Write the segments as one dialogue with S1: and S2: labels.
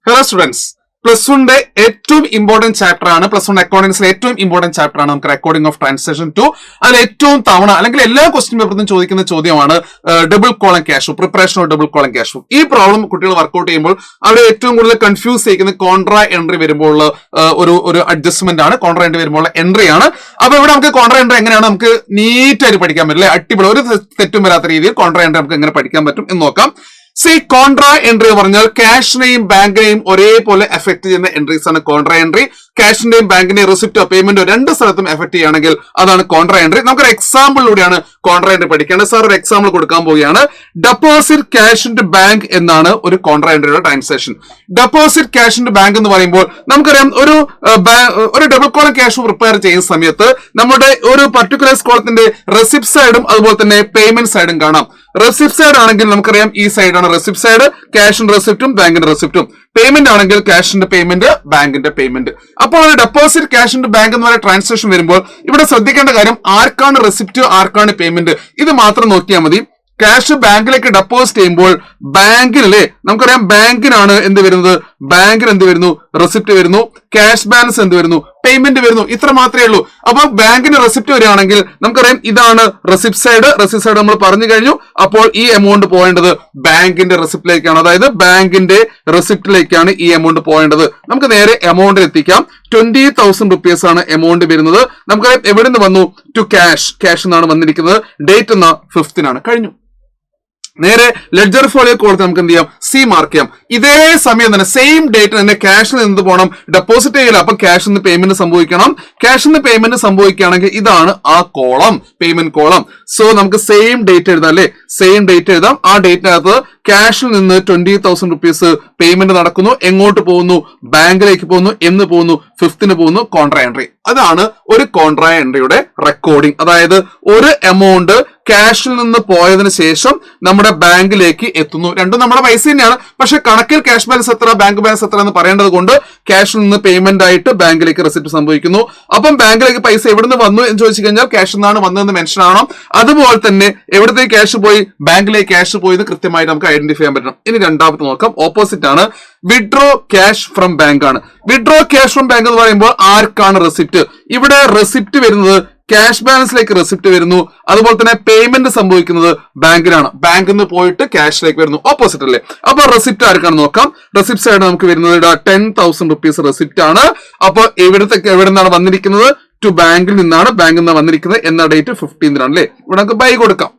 S1: Hello students. Plus വണ്ണിന്റെ ഏറ്റവും important chapter ആണ് പ്ലസ് വൺ അക്കൗണ്ടൻസിലെ ഏറ്റവും ഇമ്പോർട്ടന്റ് ചാപ്റ്റർ ആണ് നമുക്ക് റെക്കോർഡിംഗ് ഓഫ് ട്രാൻസാക്ഷൻ 2. അതിൽ ഏറ്റവും തവണ അല്ലെങ്കിൽ എല്ലാ ക്വസ്റ്റ്യൻ പേപ്പറിലും ചോദിക്കുന്ന ചോദ്യമാണ് double column cash flow, preparation of double column cash flow. ഈ പ്രോബ്ലം കുട്ടികൾ വർക്ക്ഔട്ട് ചെയ്യുമ്പോൾ അവർ ഏറ്റവും കൂടുതൽ കൺഫ്യൂസ് ചെയ്യുന്ന കോൺട്രാ എൻട്രി വരുമ്പോൾ ഒരു അഡ്ജസ്റ്റ്മെന്റ് ആണ്. കോൺട്രാ എൻട്രി വരുമ്പോൾ എൻട്രി ആണ്. അപ്പൊ ഇവിടെ നമുക്ക് കോൺട്രാ എൻട്രി എങ്ങനെയാണ് നമുക്ക് നീറ്റായിട്ട് പഠിക്കാൻ പറ്റില്ല, അടിപൊളി ഒരു തെറ്റും വരാത്ത രീതിയിൽ കോൺട്രാ എൻട്രി നമുക്ക് എങ്ങനെ പഠിക്കാൻ പറ്റും എന്ന് നോക്കാം. കോൺട്രാ എൻട്രി പറഞ്ഞാൽ ക്യാഷിനെയും ബാങ്കിനെയും ഒരേപോലെ എഫക്ട് ചെയ്യുന്ന എൻട്രീസ് ആണ് കോൺട്രാ എൻട്രി. ക്യാഷിന്റെയും ബാങ്കിന്റെയും റെസിപ്റ്റോ പേയ്മെന്റോ രണ്ട് സ്ഥലത്തും എഫക്ട് ചെയ്യുകയാണെങ്കിൽ അതാണ് കോൺട്രാ എൻട്രി. നമുക്കൊരു എക്സാമ്പിളിലൂടെയാണ് കോൺട്രാ എൻട്രി പഠിക്കേണ്ടത്. സാർ ഒരു എക്സാമ്പിൾ കൊടുക്കാൻ പോവുകയാണ്. Deposit cash into bank എന്നാണ് ഒരു കോൺട്രാ എൻട്രിയുടെ transaction. Deposit cash into bank എന്ന് പറയുമ്പോൾ നമുക്കറിയാം ഒരു ഡബിൾ കോളം ക്യാഷ് പ്രിപ്പയർ ചെയ്യുന്ന സമയത്ത് നമ്മുടെ ഒരു പർട്ടിക്കുലർ കോളത്തിന്റെ റെസിപ്റ്റ് സൈഡും അതുപോലെ തന്നെ പേയ്മെന്റ് സൈഡും കാണാം. റെസിപ്റ്റ് സൈഡ് ആണെങ്കിൽ നമുക്കറിയാം ഈ സൈഡാണ് റെസിപ്റ്റ് സൈഡ്, ക്യാഷിന്റെ റെസിപ്റ്റും ബാങ്കിന്റെ റെസിപ്റ്റും. പേയ്മെന്റ് ആണെങ്കിൽ ക്യാഷിന്റെ പേയ്മെന്റ്, ബാങ്കിന്റെ പേയ്മെന്റ്. അപ്പോൾ ഒരു ഡെപ്പോസിറ്റ് ക്യാഷിന്റെ ബാങ്ക് എന്ന് പറയുന്ന ട്രാൻസാക്ഷൻ വരുമ്പോൾ ഇവിടെ ശ്രദ്ധിക്കേണ്ട കാര്യം ആർക്കാണ് റെസിപ്റ്റ്, ആർക്കാണ് പേയ്മെന്റ്, ഇത് മാത്രം നോക്കിയാൽ മതി. ക്യാഷ് ബാങ്കിലേക്ക് ഡെപ്പോസിറ്റ് ചെയ്യുമ്പോൾ ബാങ്കിനല്ലേ നമുക്കറിയാം ബാങ്കിനാണ് എന്ത് വരുന്നത്, ബാങ്കിന് എന്ത് വരുന്നു, റെസിപ്റ്റ് വരുന്നു. ക്യാഷ് ബാലൻസ് എന്ത് വരുന്നു, പേയ്മെന്റ് വരുന്നു. ഇത്ര മാത്രമേ ഉള്ളൂ. അപ്പൊ ബാങ്കിന് റെസിപ്റ്റ് വരികയാണെങ്കിൽ നമുക്കറിയാം ഇതാണ് റെസിപ്റ്റ് സൈഡ്. റെസിപ്റ്റ് സൈഡ് നമ്മൾ പറഞ്ഞു കഴിഞ്ഞു. അപ്പോൾ ഈ എമൗണ്ട് പോകേണ്ടത് ബാങ്കിന്റെ റെസിപ്റ്റിലേക്കാണ്, അതായത് ബാങ്കിന്റെ റെസിപ്റ്റിലേക്കാണ് ഈ എമൗണ്ട് പോകേണ്ടത്. നമുക്ക് നേരെ എമൗണ്ടിൽ എത്തിക്കാം. 20,000 rupees ആണ് എമൗണ്ട് വരുന്നത്. നമുക്കറിയാം എവിടെ നിന്ന് വന്നു, ടു ക്യാഷ് എന്നാണ് വന്നിരിക്കുന്നത്. ഡേറ്റ് എന്നാ 5th കഴിഞ്ഞു. നേരെ ലെഡ്ജർ ഫോളിയോ കൊടുത്ത് നമുക്ക് എന്ത് ചെയ്യാം, സി മാർക്ക് ചെയ്യാം. ഇതേ സമയം തന്നെ സെയിം ഡേറ്റ് തന്നെ ക്യാഷിൽ നിന്ന് പോകണം, ഡെപ്പോസിറ്റ് ചെയ്യില്ല. അപ്പൊ ക്യാഷിൽ നിന്ന് പേയ്മെന്റ് സംഭവിക്കണം. ക്യാഷിൽ നിന്ന് പേയ്മെന്റ് സംഭവിക്കുകയാണെങ്കിൽ ഇതാണ് ആ കോളം, പേയ്മെന്റ് കോളം. സോ നമുക്ക് സെയിം ഡേറ്റ് എഴുതാം അല്ലെ, സെയിം ഡേറ്റ് എഴുതാം. ആ ഡേറ്റിനകത്ത് ക്യാഷിൽ നിന്ന് 20,000 rupees പേയ്മെന്റ് നടക്കുന്നു. എങ്ങോട്ട് പോകുന്നു, ബാങ്കിലേക്ക് പോകുന്നു. എന്ന് പോകുന്നു, 5th പോകുന്നു. Contra entry. അതാണ് ഒരു കോൺട്രാ എൻട്രിയുടെ റെക്കോർഡിംഗ്. അതായത് ഒരു എമൗണ്ട് ക്യാഷിൽ നിന്ന് പോയതിനു ശേഷം നമ്മുടെ ബാങ്കിലേക്ക് എത്തുന്നു. രണ്ടും നമ്മുടെ പൈസ തന്നെയാണ്. പക്ഷെ കണക്കിൽ ക്യാഷ് ബാലൻസ് എത്ര, ബാങ്ക് ബാലൻസ് എത്ര എന്ന് പറയേണ്ടത് കൊണ്ട് ക്യാഷിൽ നിന്ന് പേയ്മെന്റ് ആയിട്ട് ബാങ്കിലേക്ക് റെസിപ്റ്റ് സംഭവിക്കുന്നു. അപ്പം ബാങ്കിലേക്ക് പൈസ എവിടുന്ന് വന്നു എന്ന് ചോദിച്ചു കഴിഞ്ഞാൽ ക്യാഷിൽ നിന്നാണ് വന്നതെന്ന് മെൻഷൻ ആവണം. അതുപോലെ തന്നെ എവിടത്തേക്ക് ക്യാഷ് പോയി, ബാങ്കിലേക്ക് ക്യാഷ് പോയി കൃത്യമായിട്ട് നമുക്ക് ഐഡന്റിഫൈ ചെയ്യാൻ പറ്റണം. ഇനി രണ്ടാമത്തെ നോക്കാം, ഓപ്പോസിറ്റ് ആണ്. വിഡ്രോ ക്യാഷ് ഫ്രം ബാങ്ക് ആണ്. വിഡ്രോ ക്യാഷ് ഫ്രം ബാങ്ക് എന്ന് പറയുമ്പോൾ ആർക്കാണ് റെസിപ്റ്റ്? ഇവിടെ റെസിപ്റ്റ് വരുന്നത് ക്യാഷ് ബാലൻസിലേക്ക് റെസിപ്റ്റ് വരുന്നു. അതുപോലെ തന്നെ പേയ്മെന്റ് സംഭവിക്കുന്നത് ബാങ്കിനാണ്. ബാങ്കിൽ നിന്ന് പോയിട്ട് ക്യാഷിലേക്ക് വരുന്നു. ഓപ്പോസിറ്റ് അല്ലേ? അപ്പൊ റെസിപ്റ്റ് ആർക്കാണ് നോക്കാം. റെസിപ്റ്റ് സൈഡ് നമുക്ക് വരുന്നത് 10,000 rupees റെസിപ്റ്റ് ആണ്. അപ്പൊ എവിടെ നിന്നാണ് വന്നിരിക്കുന്നത്, ടു ബാങ്കിൽ നിന്നാണ്. ബാങ്കിൽ നിന്ന് വന്നിരിക്കുന്നത് എന്ന ഡേറ്റ് 15th അല്ലേ? ഇവിടെ നമുക്ക് ബൈ കൊടുക്കാം.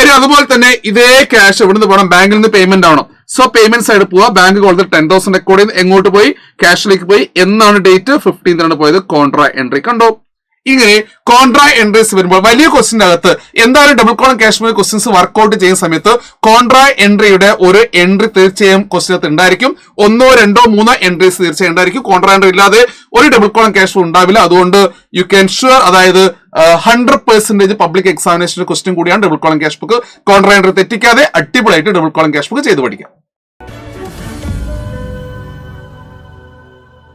S1: ഇനി അതുപോലെ തന്നെ ഇതേ ക്യാഷ് എവിടെ നിന്ന് പോകണം, ബാങ്കിൽ നിന്ന് പേയ്മെന്റ് ആവണം. സോ പേയ്മെന്റ് സൈഡ് പോവാ. ബാങ്ക് കൊടുത്ത് 10,000 റെക്കോർഡ് ചെയ്യുന്നു. എങ്ങോട്ട് പോയി, ക്യാഷിലേക്ക് പോയി. എന്നാണ് ഡേറ്റ്, 15th പോയത്. Contra entry. കണ്ടോ? ഇങ്ങനെ കോൺട്രാ എൻട്രീസ് വരുമ്പോൾ വലിയ ക്വസ്റ്റിന്റെ അകത്ത് എന്തായാലും double column cash flow questions work out ചെയ്യുന്ന സമയത്ത് കോൺട്രാ എൻട്രിയുടെ ഒരു എൻട്രി തീർച്ചയായും ക്വസ്റ്റിനകത്ത് ഉണ്ടായിരിക്കും. 1, 2, 3 എൻട്രീസ് തീർച്ചയായും ഉണ്ടായിരിക്കും. കോൺട്രാ എൻട്രി ഇല്ലാതെ ഒരു ഡബിൾ കോളം ക്യാഷ് ഫ്ലോ ഉണ്ടാവില്ല. അതുകൊണ്ട് യു ക്യാൻ ഷുവർ, അതായത് 100% പബ്ലിക് എക്സാമിനേഷൻ ക്വസ്റ്റ്യൻ കൂടിയാണ് double column cash book. Contra entry തെറ്റിക്കാതെ അടിപൊളിയായിട്ട് ഡബിൾ കോളം ക്യാഷ് ബുക്ക് ചെയ്ത് പഠിക്കാം.